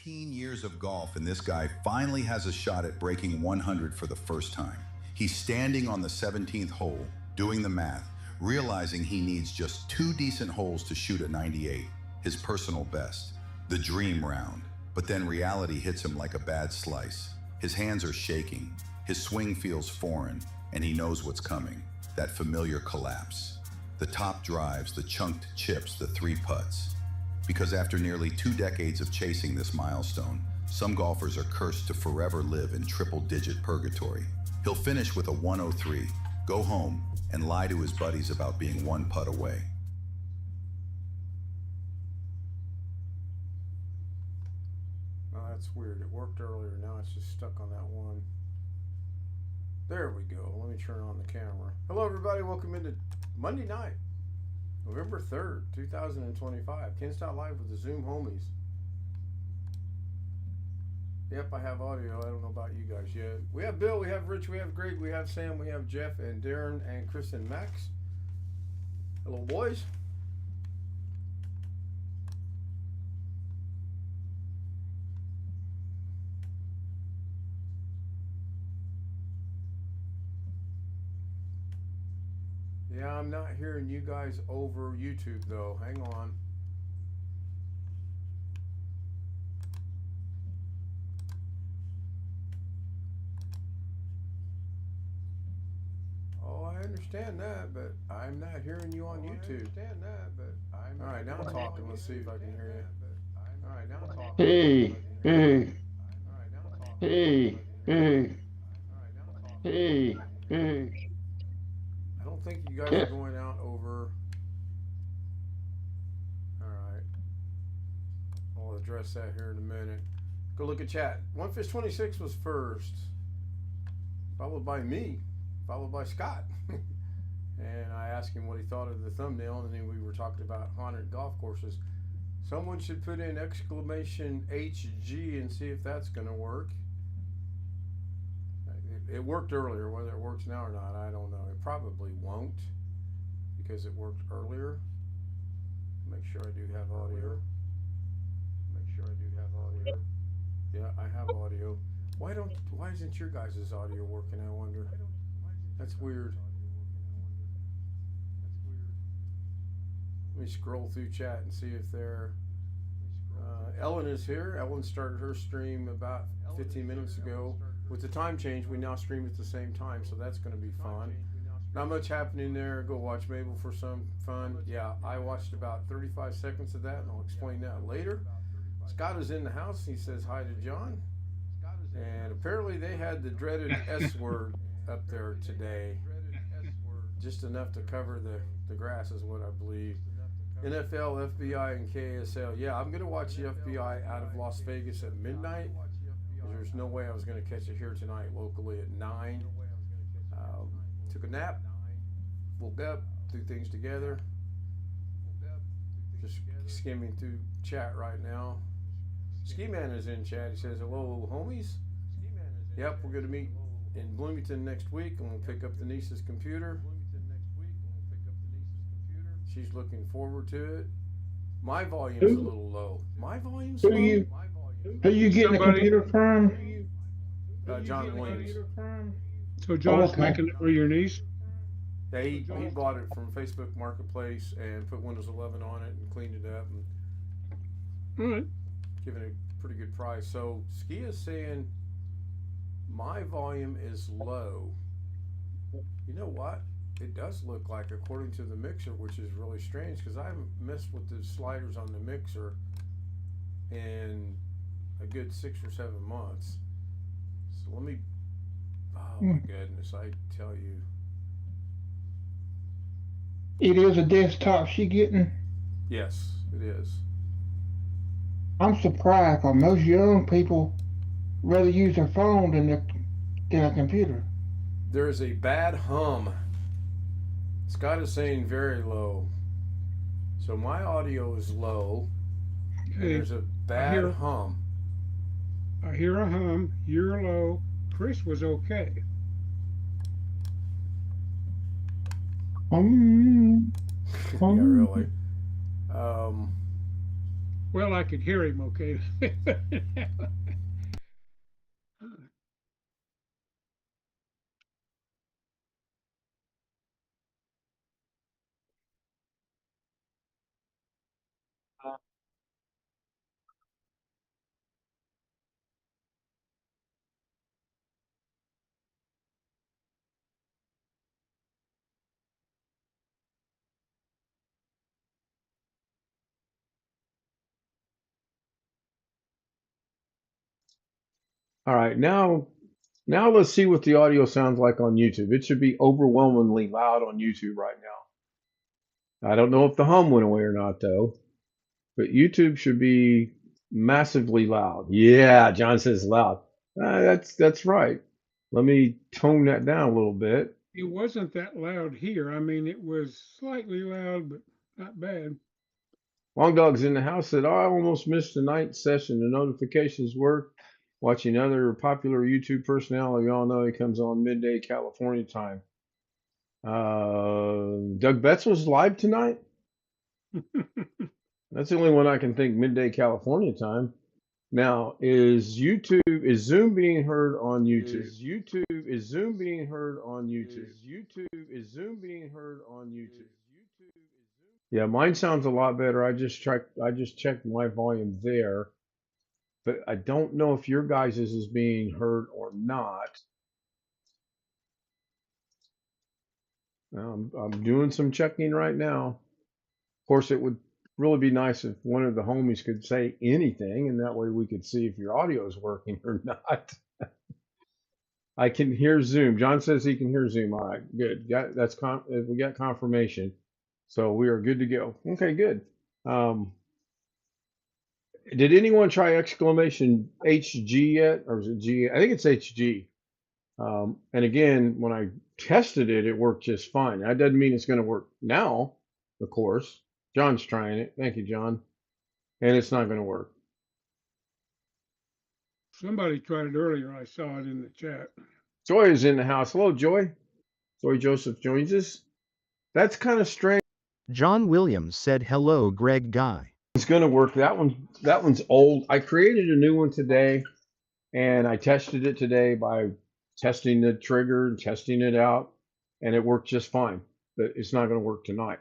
18 years of golf, and this guy finally has a shot at breaking 100 for the first time. He's standing on the 17th hole, doing the math, realizing he needs just 2 decent holes to shoot a 98, his personal best, the dream round. But then reality hits him like a bad slice. His hands are shaking, his swing feels foreign, and he knows what's coming, that familiar collapse. The top drives, the chunked chips, the 3 putts. Because after nearly 2 decades of chasing this milestone, some golfers are cursed to forever live in triple-digit purgatory. He'll finish with a 103, go home, and lie to his buddies about being 1 putt away. Oh, that's weird. It worked earlier. Now it's just stuck on that one. There we go. Let me turn on the camera. Hello, everybody. Welcome into Monday night, November 3rd, 2025. Can't Stop Live with the Zoom homies. Yep, I have audio. I don't know about you guys yet. We have Bill, we have Rich, we have Greg, we have Sam, we have Jeff, and Darren, and Chris, and Max. Hello, boys. Yeah, I'm not hearing you guys over YouTube, though. Hang on. Oh, I understand that, but I'm not hearing you on YouTube. All right, now I'm talking. Let's see if I can hear you. All right, now I'm talking. Hey, hey, hey, hey, hey, hey. I don't think you guys are going out over. All right. I'll address that here in a minute. Go look at chat. OneFish26 was first, followed by me, followed by Scott. And I asked him what he thought of the thumbnail, and then we were talking about haunted golf courses. Someone should put in exclamation HG and see if that's going to work. It worked earlier. Whether it works now or not, I don't know. It probably won't because it worked earlier. Make sure I do have audio. Yeah, I have audio. Why isn't your guys' audio working, I wonder? That's weird. Let me scroll through chat and see if they're... Ellen is here. Ellen started her stream about 15 minutes ago. With the time change, we now stream at the same time, so that's going to be fun. Not much happening there. Go watch Mabel for some fun. Yeah, I watched about 35 seconds of that, and I'll explain that later. Scott is in the house. He says hi to John. And apparently they had the dreaded S word up there today. Just enough to cover the grass is what I believe. NFL, FBI, and KSL. Yeah, I'm going to watch the FBI out of Las Vegas at midnight. There's no way I was going to catch it here tonight locally at 9. Took a nap, woke up, threw things together. Just skimming through chat right now. Ski Man is in chat. He says, hello, homies. Yep, we're going to meet in Bloomington next week, and we'll pick up the niece's computer. She's looking forward to it. My volume's a little low. My volume's low? Who you getting the computer from? John Williams. So John's making it for your niece? Yeah, he bought it from Facebook Marketplace and put Windows 11 on it and cleaned it up and All right. given it a pretty good price. So Ski is saying my volume is low. You know what? It does look like, according to the mixer, which is really strange because I haven't messed with the sliders on the mixer in a good 6 or 7 months. So let me, oh my goodness, I tell you. It is a desktop she getting? Yes, it is. I'm surprised because most young people rather use their phone than a computer. There is a bad hum. Scott is saying very low. So my audio is low. Okay. There's a bad hum. I hear a hum. You're low. Chris was okay. Yeah, really. Well, I could hear him okay. All right, now let's see what the audio sounds like on YouTube. It should be overwhelmingly loud on YouTube right now. I don't know if the hum went away or not though, but YouTube should be massively loud. Yeah, John says loud. That's right. Let me tone that down a little bit. It wasn't that loud here. I mean, it was slightly loud, but not bad. Long Dog's in the house said, "Oh, I almost missed the night session. The notifications work. Watching other popular YouTube personality. We all know he comes on midday California time. Doug Betts was live tonight. That's the only one I can think midday California time. Now, is Zoom being heard on YouTube? Is Zoom being heard on YouTube? Is Zoom being heard on YouTube? Yeah, mine sounds a lot better. I just checked my volume there, but I don't know if your guys' is being heard or not. I'm doing some checking right now. Of course, it would really be nice if one of the homies could say anything, and that way we could see if your audio is working or not. I can hear Zoom. John says he can hear Zoom. All right, good. We got confirmation, so we are good to go. Okay, good. Um, did anyone try exclamation HG yet, or is it G? I think it's HG. And again, when I tested it, it worked just fine. That doesn't mean it's going to work now, of course. John's trying it. Thank you, John. And it's not going to work. Somebody tried it earlier. I saw it in the chat. Joy is in the house. Hello, Joy. Joy Joseph joins us. That's kind of strange. John Williams said hello, Greg Guy. It's going to work. That one's old. I created a new one today, and I tested it today by testing the trigger and testing it out, and it worked just fine. But it's not going to work tonight.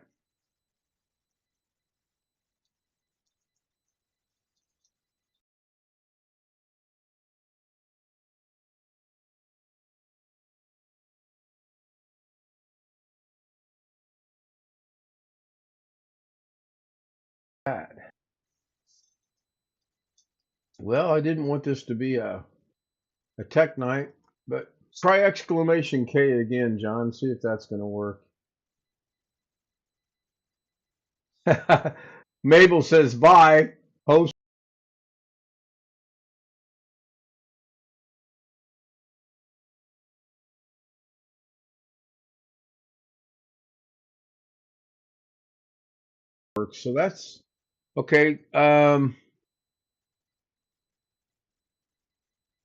Well, I didn't want this to be a tech night, but try exclamation K again, John. See if that's going to work. Mabel says bye. Host. Works. So that's okay.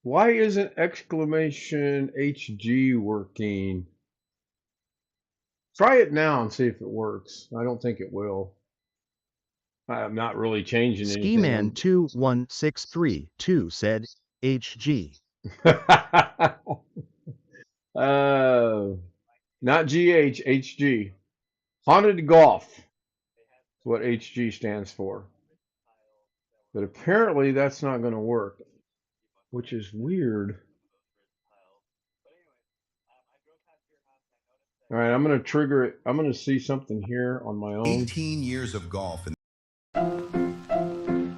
Why isn't exclamation HG working? Try it now and see if it works. I don't think it will. I'm not really changing anything. Skiman21632 said HG. Not GH, HG. Haunted Golf is what HG stands for. But apparently that's not going to work, which is weird. All right, I'm going to trigger it. I'm going to see something here on my own. 18 years of golf.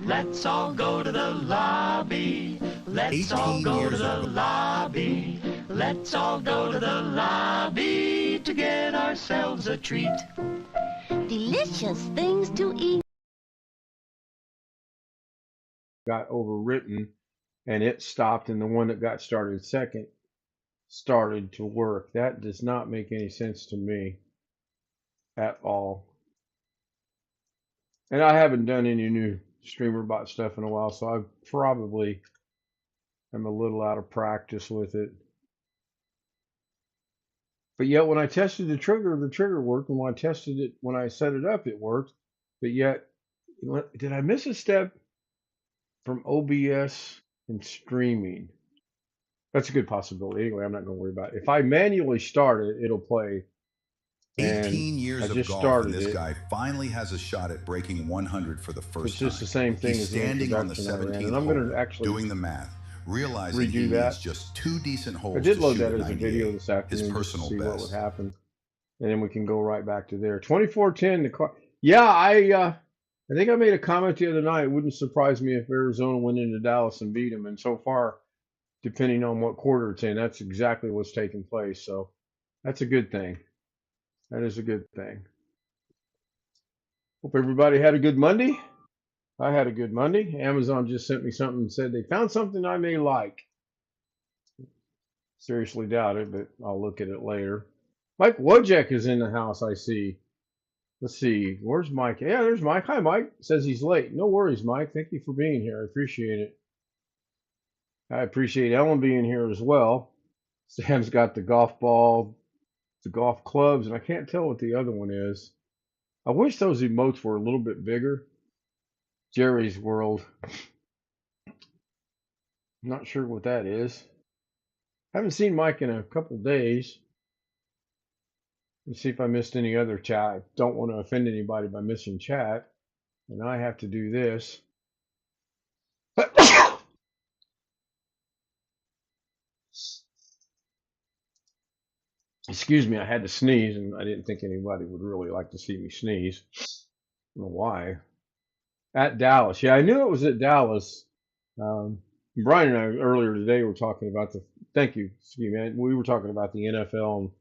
Let's all go to the lobby. Let's all go to the lobby. Let's all go to the lobby to get ourselves a treat. Delicious things to eat. Got overwritten and it stopped, and the one that got started second started to work. That does not make any sense to me at all. And I haven't done any new streamer bot stuff in a while, so I probably am a little out of practice with it. But yet when I tested the trigger worked, and when I tested it, when I set it up, it worked. But yet Did I miss a step from OBS and streaming? That's a good possibility. Anyway, I'm not going to worry about it. If I manually start it, it'll play. And 18 years I of just golf, and started this it. guy finally has a shot at breaking 100 for the So first it's time. just the same thing He's as the standing on the introduction I ran. 17th And I'm hole, going to actually doing the math, realizing he redo needs that. just 2 decent I holes did to load shoot that a as a video 98, this his afternoon just to personal see what would best. happen. And then we can go right back to there. 24-10. Yeah, I think I made a comment the other night. It wouldn't surprise me if Arizona went into Dallas and beat them. And so far, depending on what quarter it's in, that's exactly what's taking place. So that's a good thing. That is a good thing. Hope everybody had a good Monday. I had a good Monday. Amazon just sent me something and said they found something I may like. Seriously doubt it, but I'll look at it later. Mike Wojcik is in the house, I see. Let's see. Where's Mike? Yeah, there's Mike. Hi, Mike. Says he's late. No worries, Mike. Thank you for being here. I appreciate it. I appreciate Ellen being here as well. Sam's got the golf ball, the golf clubs, and I can't tell what the other one is. I wish those emotes were a little bit bigger. Jerry's World. Not sure what that is. Haven't seen Mike in a couple days. Let's see if I missed any other chat. I don't want to offend anybody by missing chat. And I have to do this. Excuse me, I had to sneeze, and I didn't think anybody would really like to see me sneeze. I don't know why. At Dallas. Yeah, I knew it was at Dallas. Brian and I earlier today were talking about thank you, excuse me, we were talking about the NFL and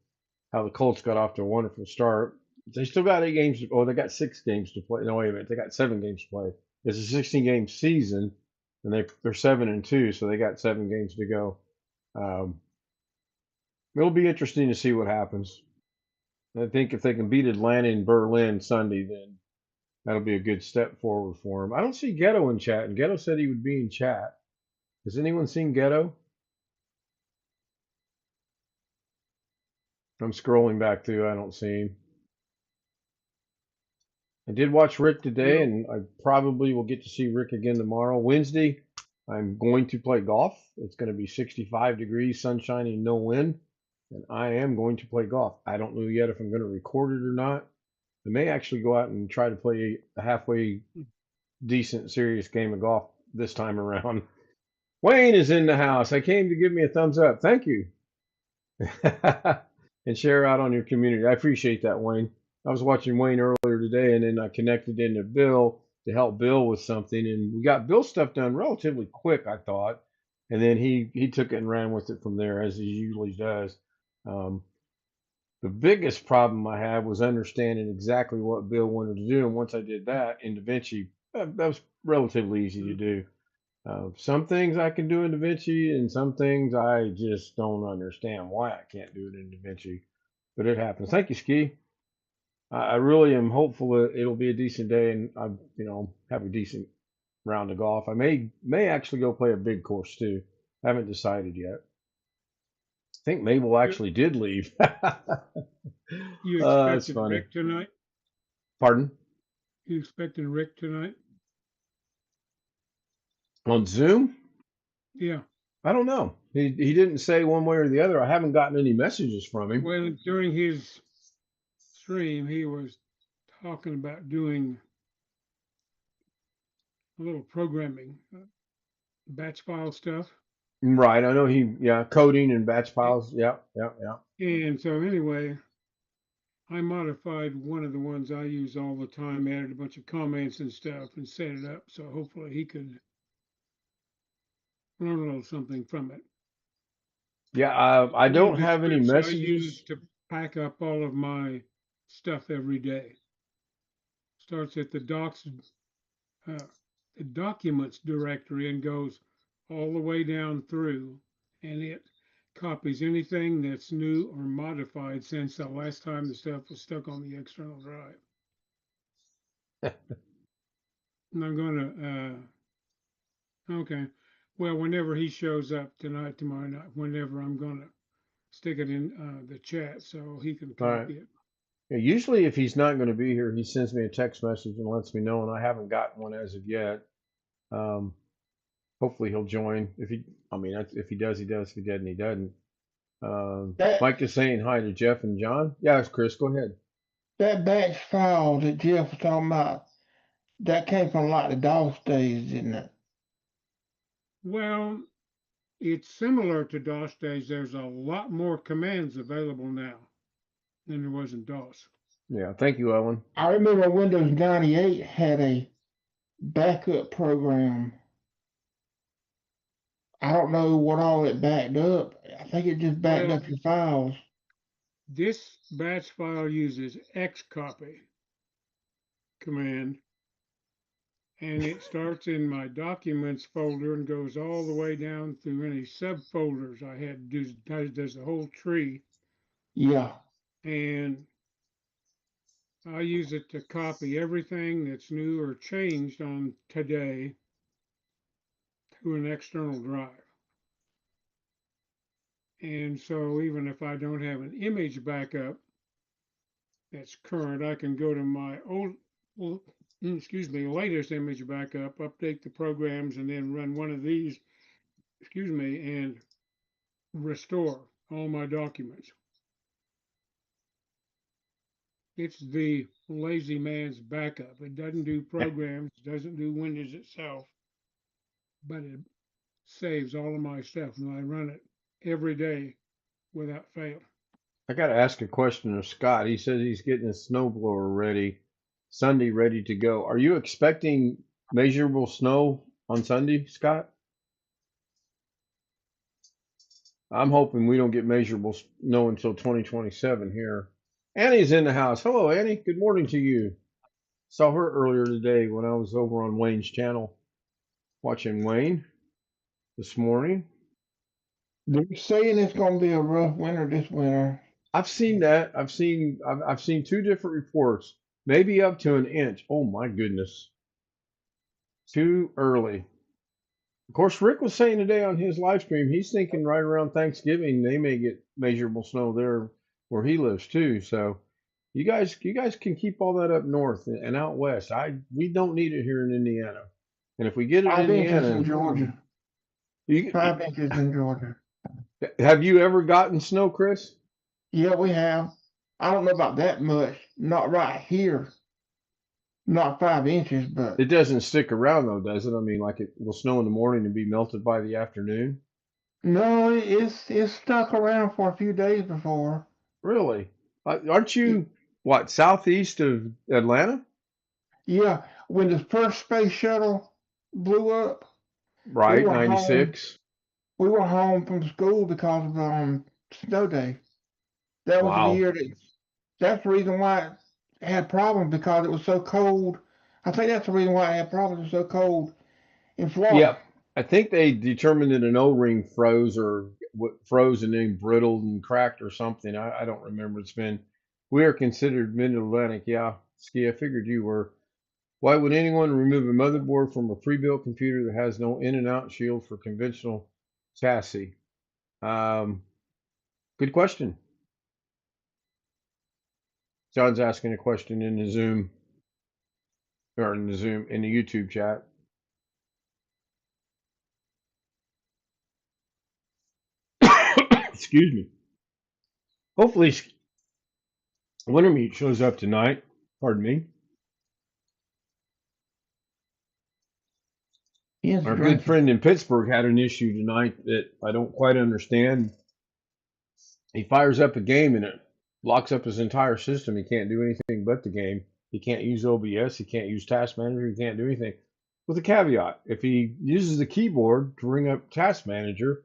how the Colts got off to a wonderful start. They still got 8 games, they got 6 games to play. No, wait a minute, they got 7 games to play. It's a 16-game season, and they're 7-2, so they got 7 games to go. It'll be interesting to see what happens. I think if they can beat Atlanta and Berlin Sunday, then that'll be a good step forward for them. I don't see Ghetto in chat, and Ghetto said he would be in chat. Has anyone seen Ghetto? I'm scrolling back through. I don't see him. I did watch Rick today, and I probably will get to see Rick again tomorrow. Wednesday, I'm going to play golf. It's going to be 65 degrees, sunshine, and no wind. And I am going to play golf. I don't know yet if I'm going to record it or not. I may actually go out and try to play a halfway decent, serious game of golf this time around. Wayne is in the house. I came to give me a thumbs up. Thank you. And share out on your community. I appreciate that, Wayne. I was watching Wayne earlier today, and then I connected into Bill to help Bill with something, and we got Bill's stuff done relatively quick, I thought. And then he took it and ran with it from there, as he usually does. The biggest problem I had was understanding exactly what Bill wanted to do, and once I did that in DaVinci, that was relatively easy to do. Some things I can do in DaVinci, and some things I just don't understand why I can't do it in DaVinci, but it happens. Thank you, Ski. I really am hopeful that it'll be a decent day, and I, have a decent round of golf. I may actually go play a big course too. I haven't decided yet. I think Mabel actually did leave. You That's expected funny. Rick tonight? Pardon? You expecting Rick tonight? On Zoom? Yeah. I don't know. He didn't say one way or the other. I haven't gotten any messages from him. Well, during his stream, he was talking about doing a little programming, batch file stuff. Right. I know coding and batch files. Yeah. And so anyway, I modified one of the ones I use all the time, added a bunch of comments and stuff and set it up. So hopefully he could learn a little something from it. Yeah. I One of don't the have any scripts I use messages. to pack up all of my stuff every day. Starts at the documents directory and goes all the way down through, and it copies anything that's new or modified since the last time the stuff was stuck on the external drive. And I'm gonna okay. Well, whenever he shows up tonight, tomorrow night, whenever, I'm gonna stick it in the chat so he can All right. copy it. Yeah, usually, if he's not going to be here, he sends me a text message and lets me know, and I haven't gotten one as of yet. Um, Hopefully, he'll join. If he does, he does. If he doesn't, he doesn't. That Mike is saying hi to Jeff and John. Yeah, it's Chris. Go ahead. that batch file that Jeff was talking about, that came from like the DOS days, didn't it? Well, it's similar to DOS days. There's a lot more commands available now than there was in DOS. Yeah, thank you, Ellen. I remember Windows 98 had a backup program. I don't know what all it backed up. I think it just backed Well, up your files. this batch file uses xcopy command, and it starts in my documents folder and goes all the way down through any subfolders I had. Does the whole tree, Yeah. and I use it to copy everything that's new or changed on today to an external drive. And so even if I don't have an image backup that's current, I can go to my latest image backup, update the programs, and then run one of these, and restore all my documents. It's the lazy man's backup. It doesn't do programs, doesn't do Windows itself, but it saves all of my stuff, and I run it every day without fail. I got to ask a question of Scott. He says he's getting his snowblower ready, Sunday ready to go. Are you expecting measurable snow on Sunday, Scott? I'm hoping we don't get measurable snow until 2027 here. Annie's in the house. Hello, Annie. Good morning to you. Saw her earlier today when I was over on Wayne's channel watching Wayne this morning. They're saying it's going to be a rough winter this winter. I've seen that. I've seen two different reports, maybe up to an inch. Oh my goodness. Too early. Of course, Rick was saying today on his live stream, he's thinking right around Thanksgiving they may get measurable snow there where he lives too. So you guys can keep all that up north and out west. We don't need it here in Indiana. And if we get it in 5 inches in Indiana, Georgia. you, 5 inches in Georgia. have you ever gotten snow, Chris? Yeah, we have. I don't know about that much. Not right here. Not 5 inches, but It doesn't stick around though, does it? I mean, like it will snow in the morning and be melted by the afternoon. no, it's stuck around for a few days before. Really? Aren't you what, southeast of Atlanta? Yeah, when the first space shuttle blew up, we Right, were home. 96. We were home from school because of snow day. That was the Wow. year that's the reason why it had problems because it was so cold. I think that's the reason why it had problems. It was so cold in Florida. Yep. I think they determined that an O-ring froze or froze and then brittled and cracked or something. I don't remember. We are considered mid-Atlantic. Yeah, Ski, I figured you were. Why would anyone remove a motherboard from a pre-built computer that has no in and out shield for conventional chassis? Good question. John's asking a question in the Zoom in the YouTube chat. Excuse me. Hopefully Wintermute shows up tonight. Pardon me. Our good friend in Pittsburgh had an issue tonight that I don't quite understand. He fires up a game and it locks up his entire system. He can't do anything but the game. He can't use OBS. He can't use Task Manager. He can't do anything. With a caveat, if he uses the keyboard to bring up Task Manager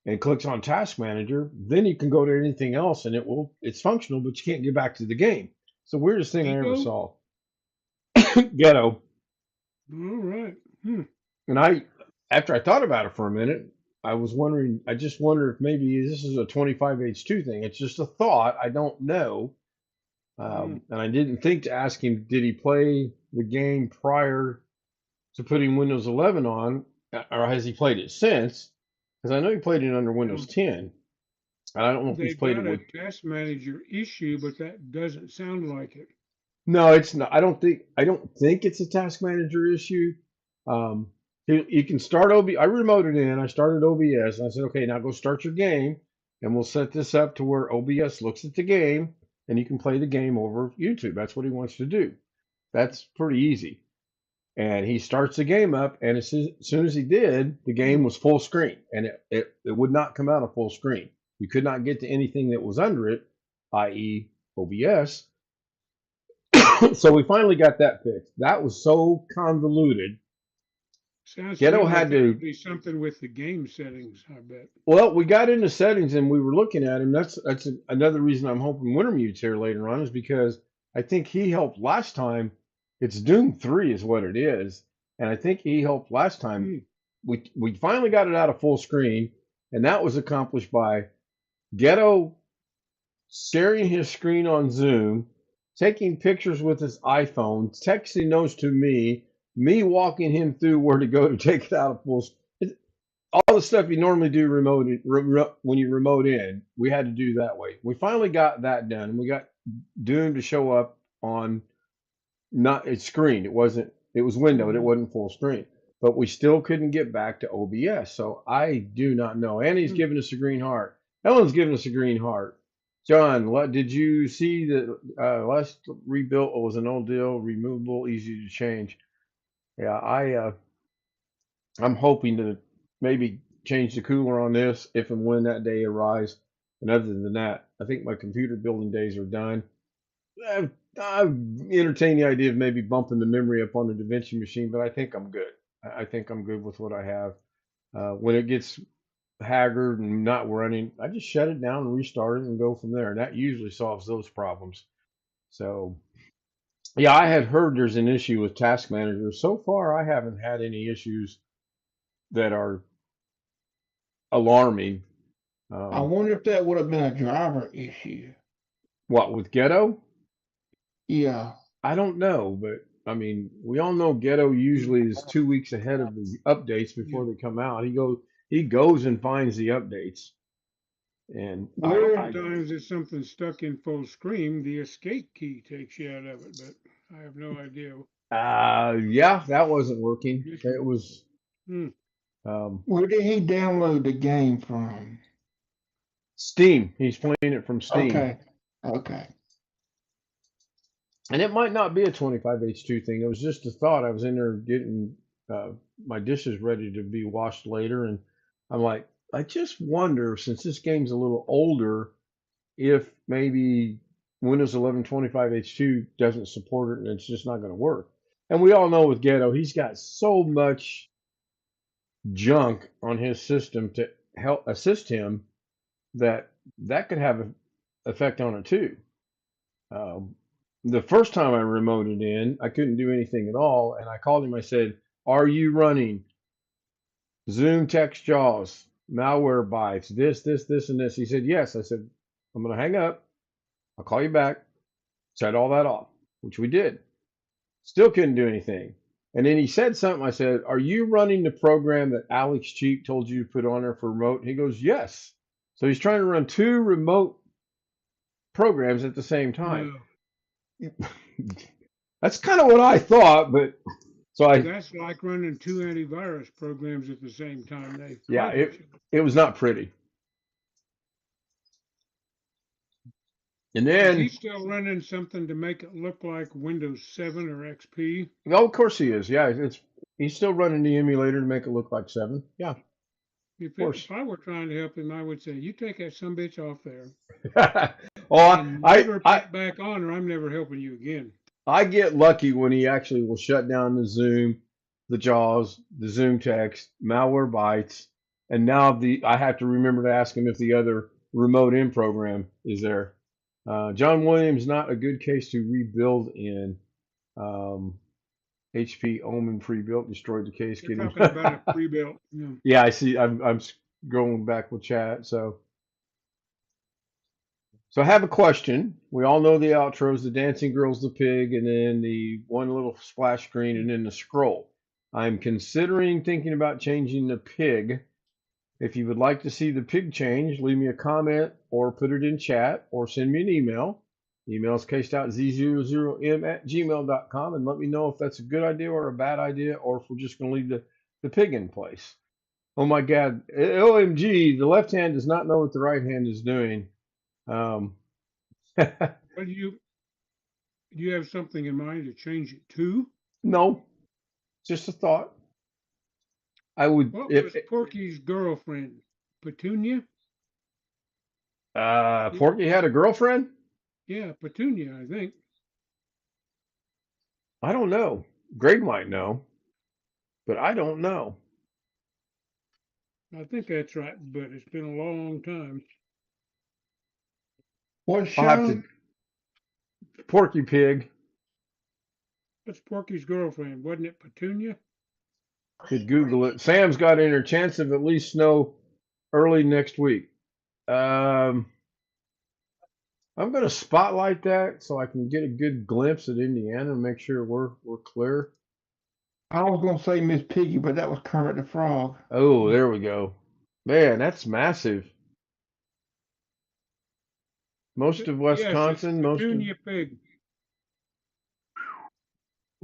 and clicks on Task Manager, then you can go to anything else and it's functional, but you can't get back to the game. It's the weirdest thing I ever saw. Ghetto. All right. And after I thought about it for a minute, I just wonder if maybe this is a 25H2 thing. It's just a thought. I don't know. And I didn't think to ask him, did he play the game prior to putting Windows 11 on, or has he played it since? Because I know he played it under Windows 10. And I don't know if he's They've played it got a with. task manager issue, but that doesn't sound like it. No, it's not. I don't think it's a task manager issue. Um, you can start OB. I remoted in. I started OBS. And I said, okay, now go start your game, and we'll set this up to where OBS looks at the game, and you can play the game over YouTube. That's what he wants to do. That's pretty easy. And he starts the game up, and as soon as he did, the game was full screen, and it would not come out of full screen. You could not get to anything that was under it, i.e., OBS. So we finally got that fixed. That was so convoluted. Sounds to me Ghetto like had that to. would be something with the game settings, I bet. Well, we got into settings and we were looking at him. That's another reason I'm hoping Wintermute's here later on is because I think he helped last time. It's Doom 3 is what it is, and I think he helped last time. Hmm. We finally got it out of full screen, and that was accomplished by Ghetto sharing his screen on Zoom, taking pictures with his iPhone, texting those to me walking him through where to go to take it out of full. All the stuff you normally do when you remote in, we had to do that way. We finally got that done, and we got Doom to show up on not its screen. It was windowed. It wasn't full screen, but we still couldn't get back to OBS. So I do not know. Annie's giving us a green heart. Ellen's giving us a green heart. John, what did you see that last rebuilt was an old deal, removable, easy to change? Yeah, I'm hoping to maybe change the cooler on this if and when that day arrives. And other than that, I think my computer building days are done. I've entertained the idea of maybe bumping the memory up on the DaVinci machine, but I think I'm good. I think I'm good with what I have. When it gets haggard and not running, I just shut it down and restart it and go from there. And that usually solves those problems. So, yeah, I had heard there's an issue with Task Manager. So far, I haven't had any issues that are alarming. I wonder if that would have been a driver issue. What, with Ghetto? Yeah. I don't know, but I mean, we all know Ghetto usually is 2 weeks ahead of the updates before they come out. He goes and finds the updates. And Sometimes if something's stuck in full screen, the escape key takes you out of it, but I have no idea. yeah, that wasn't working. It was. Where did he download the game from? Steam. He's playing it from Steam. Okay. And it might not be a 25H2 thing. It was just a thought. I was in there getting my dishes ready to be washed later, and I'm like, I just wonder, since this game's a little older, if maybe Windows 11 25H2 doesn't support it and it's just not going to work. And we all know with Ghetto, he's got so much junk on his system to help assist him that could have an effect on it too. The first time I remoted in, I couldn't do anything at all, and I called him. I said, "Are you running Zoom Text JAWS, malware bytes, this, and this?" He said, "Yes." I said, "I'm going to hang up. I'll call you back." Set all that off, which we did. Still couldn't do anything. And then he said something. I said, "Are you running the program that Alex Cheek told you to put on there for remote?" He goes, "Yes." So he's trying to run two remote programs at the same time. That's kind of what I thought, but that's like running two antivirus programs at the same time. It was not pretty. And then is he still running something to make it look like Windows 7 or XP? Oh, of course he is. Yeah, he's still running the emulator to make it look like 7. Yeah. If I were trying to help him, I would say, "You take that sumbitch off there." Never put back on, or I'm never helping you again. I get lucky when he actually will shut down the Zoom, the JAWS, the Zoom Text, malware bytes, and now I have to remember to ask him if the other remote in program is there. John Williams, not a good case to rebuild in. HP Omen pre-built destroyed the case. You're talking about a pre-built. Yeah, I see. I'm going back with chat. So I have a question. We all know the outros: the dancing girl's the pig, and then the one little splash screen, and then the scroll. I'm considering thinking about changing the pig If you would like to see the pig change, leave me a comment or put it in chat or send me an email. Email is case.z00m@gmail.com and let me know if that's a good idea or a bad idea, or if we're just going to leave the pig in place. Oh my God. OMG, the left hand does not know what the right hand is doing. Well, do you have something in mind to change it to? No, just a thought. I would, What if was Porky's girlfriend? Petunia? Porky had a girlfriend? Yeah, Petunia, I think. I don't know. Greg might know, but I don't know. I think that's right, but it's been a long time. What I'll have show? to. Porky Pig. What's Porky's girlfriend? Wasn't it Petunia? Could Google it. Sam's got in her chance of at least snow early next week. I'm going to spotlight that so I can get a good glimpse at Indiana and make sure we're clear. I was gonna say Miss Piggy, but that was Kermit the Frog. Oh, there we go. Man, that's massive. Most of Yes, it's Wisconsin, Petunia Pig.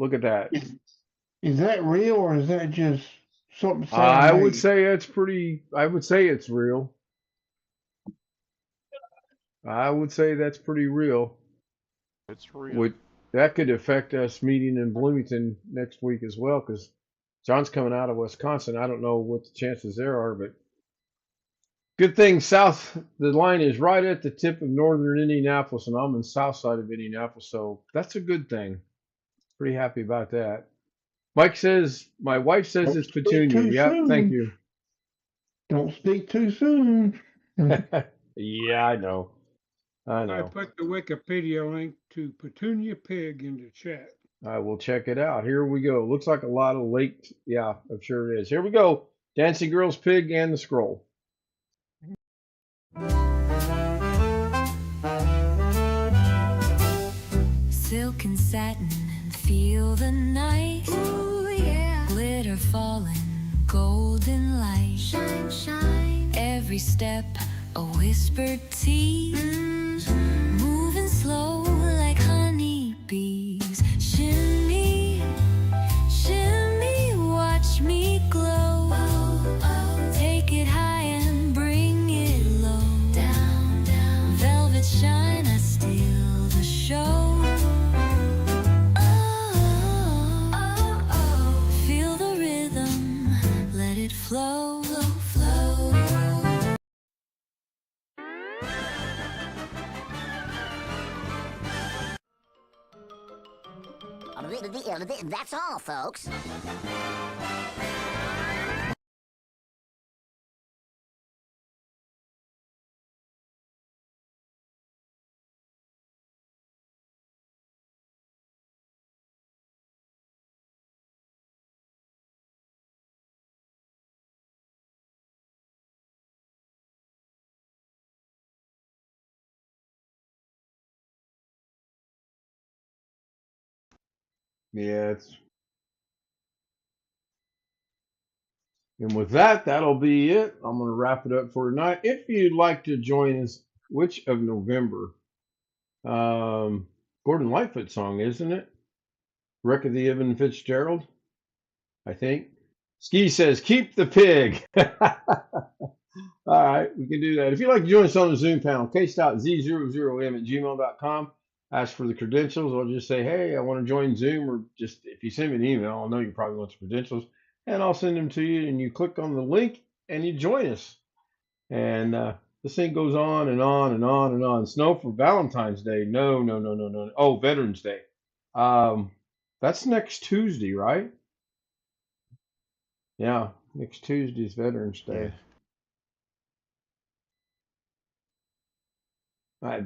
look at that. Is that real or is that just something Sam I would made? say it's real. I would say that's pretty real. It's real. That could affect us meeting in Bloomington next week as well, because John's coming out of Wisconsin. I don't know what the chances there are, but good thing the line is right at the tip of northern Indianapolis, and I'm in south side of Indianapolis, so that's a good thing. Pretty happy about that. Mike says, my wife says Don't it's speak Petunia. too Yep, thank soon. you. Don't speak too soon. Yeah, I know. I put the Wikipedia link to Petunia Pig into chat. I will check it out. Here we go. Looks like a lot of late. Yeah, I'm sure it is. Here we go. Dancing Girls Pig and the Scroll. Silk and satin and feel the night. Ooh, yeah. Glitter falling, golden light. Shine, shine. Every step a whispered tease. Moving slow like honey bees. Shimmy, shimmy, watch me glow. Take it high and bring it low. Down, down. Velvet shine, I steal the show. Feel the rhythm, let it flow, flow. That's all, folks. Yeah, and with that, that'll be it. I'm going to wrap it up for tonight. If you'd like to join us, which of November? Gordon Lightfoot song, isn't it? Wreck of the Evan Fitzgerald, I think. Ski says, keep the pig. All right, we can do that. If you'd like to join us on the Zoom panel, case.z00m@gmail.com. Ask for the credentials, or just say, hey, I want to join Zoom, or just if you send me an email, I'll know you probably want the credentials, and I'll send them to you, and you click on the link, and you join us. And this thing goes on and on and on and on. Snow for Valentine's Day. No. Oh, Veterans Day. That's next Tuesday, right? Yeah, next Tuesday is Veterans Day. I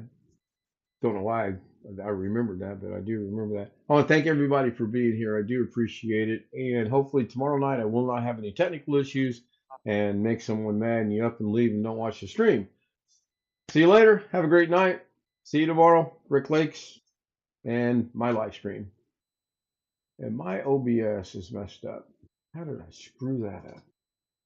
don't know why I remembered that, but I do remember that. I want to thank everybody for being here. I do appreciate it. And hopefully tomorrow night I will not have any technical issues and make someone mad and you up and leave and don't watch the stream. See you later. Have a great night. See you tomorrow. Rick Lakes and my live stream. And my OBS is messed up. How did I screw that up?